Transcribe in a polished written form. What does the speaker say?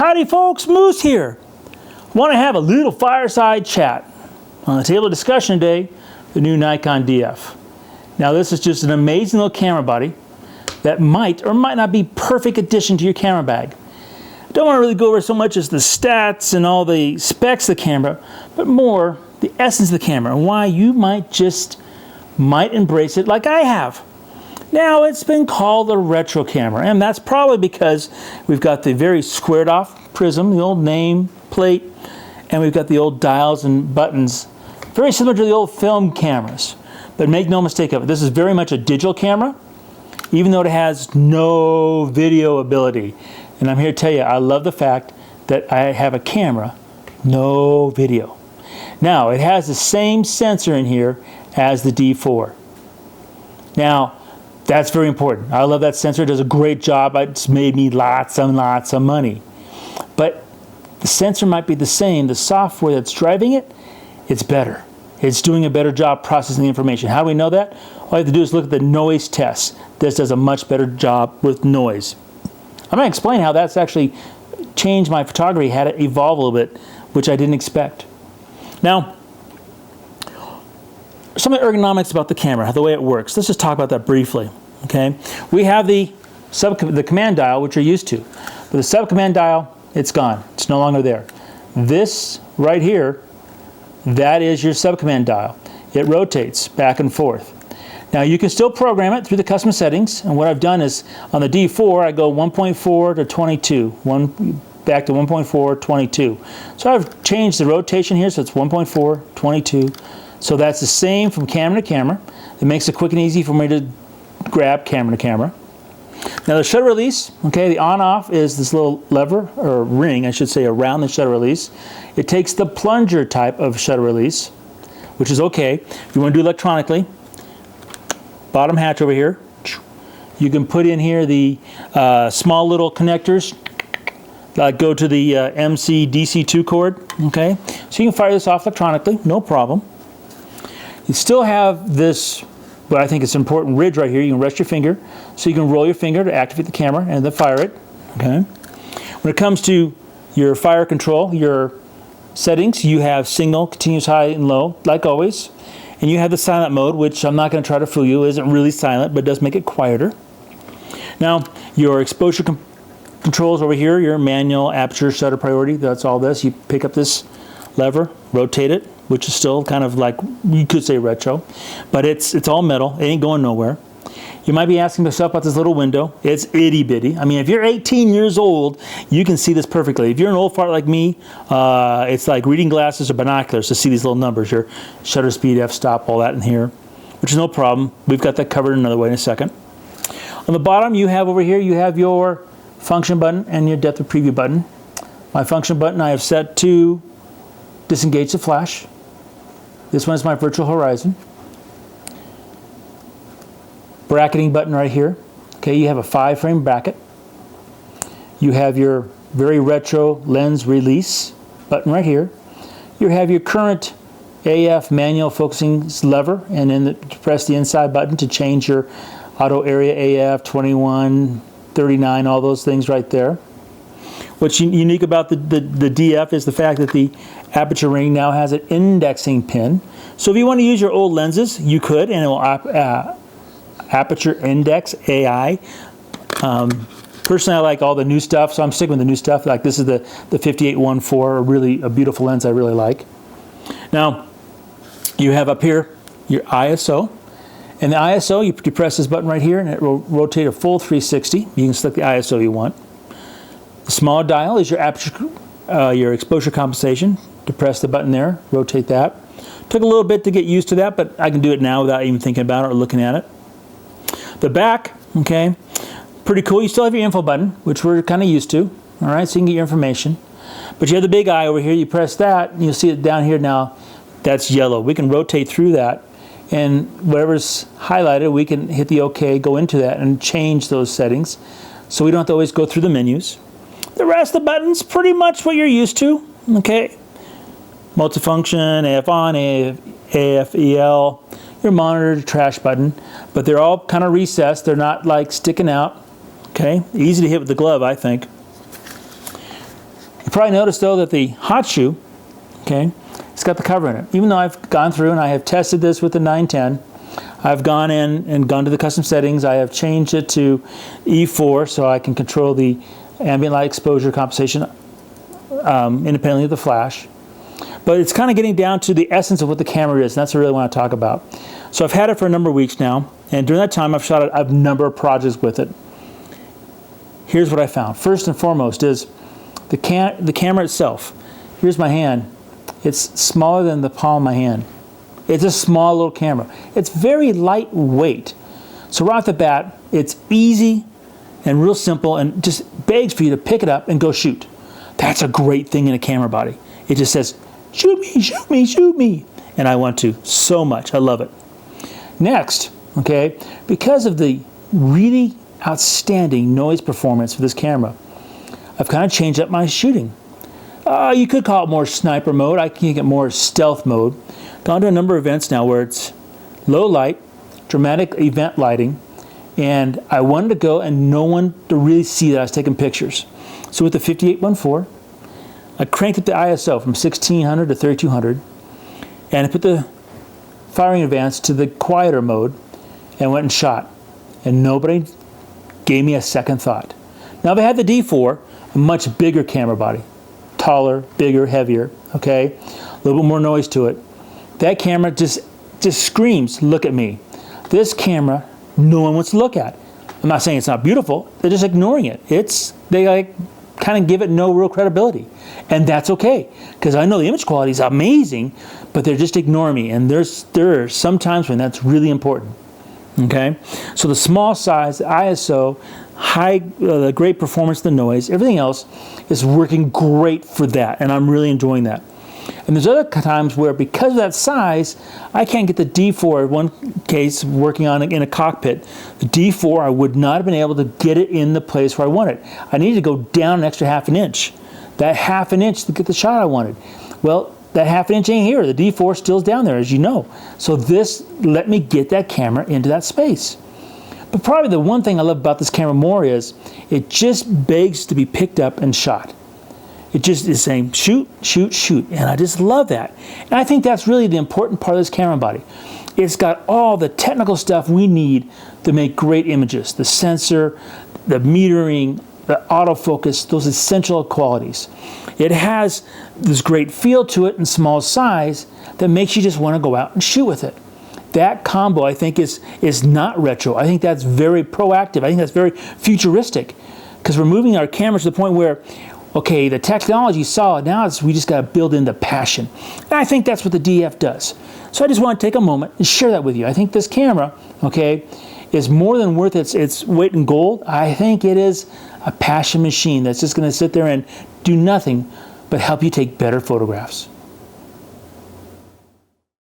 Howdy folks, Moose here. Want to have a little fireside chat. On the table of discussion today, the new Nikon DF. Now this is just an amazing little camera body that might or might not be perfect addition to your camera bag. I don't want to really go over so much as the stats and all the specs of the camera, but more the essence of the camera and why you might embrace it like I have. Now it's been called a retro camera, and that's probably because we've got the very squared off prism, the old name plate, and we've got the old dials and buttons, very similar to the old film cameras. But make no mistake of it, this is very much a digital camera, even though it has no video ability. And I'm here to tell you, I love the fact that I have a camera, no video. Now, it has the same sensor in here as the D4. Now, that's very important. I love that sensor. It does a great job. It's made me lots and lots of money. But the sensor might be the same. The software that's driving it, it's better. It's doing a better job processing the information. How do we know that? All you have to do is look at the noise test. This does a much better job with noise. I'm going to explain how that's actually changed my photography, had it evolve a little bit, which I didn't expect. Now, some of the ergonomics about the camera, the way it works. Let's just talk about that briefly. Okay, we have the command dial, which you're used to, but the sub-command dial, it's gone. It's no longer there. This right here, that is your sub-command dial. It rotates back and forth. Now you can still program it through the custom settings, and what I've done is on the D4 I go 1.4 to 22, back to 1.4, 22. So I've changed the rotation here, so it's 1.4, 22. So that's the same from camera to camera. It makes it quick and easy for me to grab camera to camera. Now the shutter release, okay, the on-off is this little lever, or ring, I should say, around the shutter release. It takes the plunger type of shutter release, which is okay. If you want to do electronically, bottom hatch over here, you can put in here the small little connectors that go to the MC DC2 cord, okay? So you can fire this off electronically, no problem. You still have this, what I think is an important ridge right here. You can rest your finger, so you can roll your finger to activate the camera and then fire it. Okay. When it comes to your fire control, your settings, you have signal, continuous high and low, like always. And you have the silent mode, which I'm not going to try to fool you, isn't really silent, but does make it quieter. Now, your exposure controls over here, your manual, aperture, shutter priority, that's all this. You pick up this lever, rotate it, which is still kind of like, you could say retro, but it's all metal. It ain't going nowhere. You might be asking yourself about this little window. It's itty bitty. I mean, if you're 18 years old, you can see this perfectly. If you're an old fart like me, it's like reading glasses or binoculars to see these little numbers. Your shutter speed, f-stop, all that in here, which is no problem. We've got that covered another way in a second. On the bottom, you have over here, you have your function button and your depth of preview button. My function button I have set to disengage the flash. This one is my virtual horizon. Bracketing button right here. Okay, you have a 5-frame bracket. You have your very retro lens release button right here. You have your current AF manual focusing lever, and then press the inside button to change your auto area AF 21, 39, all those things right there. What's unique about the DF is the fact that the aperture ring now has an indexing pin. So if you want to use your old lenses, you could, and it will aperture index AI. Personally, I like all the new stuff, so I'm sticking with the new stuff. Like this is the 5814, really a beautiful lens I really like. Now, you have up here your ISO. And the ISO, you press this button right here, and it will rotate a full 360. You can select the ISO you want. The small dial is your aperture, your exposure compensation. To press the button there, rotate that. Took a little bit to get used to that, but I can do it now without even thinking about it or looking at it. The back, okay, pretty cool. You still have your info button, which we're kind of used to. All right, so you can get your information. But you have the big eye over here. You press that, and you'll see it down here now. That's yellow. We can rotate through that, and whatever's highlighted, we can hit the OK, go into that, and change those settings. So we don't have to always go through the menus. The rest of the buttons, pretty much what you're used to, okay? Multifunction, AF on, AF EL, your monitor, trash button, but they're all kind of recessed. They're not like sticking out, okay? Easy to hit with the glove, I think. probably noticed though that the hot shoe, okay, it's got the cover in it. Even though I've gone through and I have tested this with the 910, I've gone in and gone to the custom settings. I have changed it to E4 so I can control the ambient light exposure compensation independently of the flash. But it's kind of getting down to the essence of what the camera is, and that's what I really want to talk about. So I've had it for a number of weeks now, and during that time I've shot a number of projects with it. Here's what I found. First and foremost is the camera itself. Here's my hand. It's smaller than the palm of my hand. It's a small little camera. It's very lightweight. So right off the bat, it's easy and real simple and just begs for you to pick it up and go shoot. That's a great thing in a camera body. It just says, shoot me, shoot me, shoot me. And I want to so much. I love it. Next, okay, because of the really outstanding noise performance for this camera, I've kind of changed up my shooting. You could call it more sniper mode. I can get more stealth mode. Gone to a number of events now where it's low light, dramatic event lighting, and I wanted to go and no one to really see that I was taking pictures. So with the 5814, I cranked up the ISO from 1600 to 3200, and I put the firing advance to the quieter mode and went and shot. And nobody gave me a second thought. Now if I had the D4, a much bigger camera body, taller, bigger, heavier, okay, a little bit more noise to it. That camera just screams, look at me. This camera, no one wants to look at. I'm not saying it's not beautiful, they're just ignoring it. They like kind of give it no real credibility. And that's okay, because I know the image quality is amazing, but they're just ignoring me. And there are some times when that's really important. Okay, so the small size, the ISO, the great performance, the noise, everything else is working great for that, and I'm really enjoying that. And there's other times where because of that size, I can't get the D4. One case, working on it in a cockpit, the D4, I would not have been able to get it in the place where I wanted. I needed to go down an extra ½ inch. That ½ inch to get the shot I wanted. Well, that ½ inch ain't here. The D4 still's down there, as you know. So this let me get that camera into that space. But probably the one thing I love about this camera more is it just begs to be picked up and shot. It just is saying, shoot, shoot, shoot. And I just love that. And I think that's really the important part of this camera body. It's got all the technical stuff we need to make great images. The sensor, the metering, the autofocus, those essential qualities. It has this great feel to it in small size that makes you just want to go out and shoot with it. That combo, I think, is not retro. I think that's very proactive. I think that's very futuristic, because we're moving our cameras to the point where, okay, the technology is solid. Now we just got to build in the passion. And I think that's what the DF does. So I just want to take a moment and share that with you. I think this camera, okay, is more than worth its weight in gold. I think it is a passion machine that's just going to sit there and do nothing but help you take better photographs.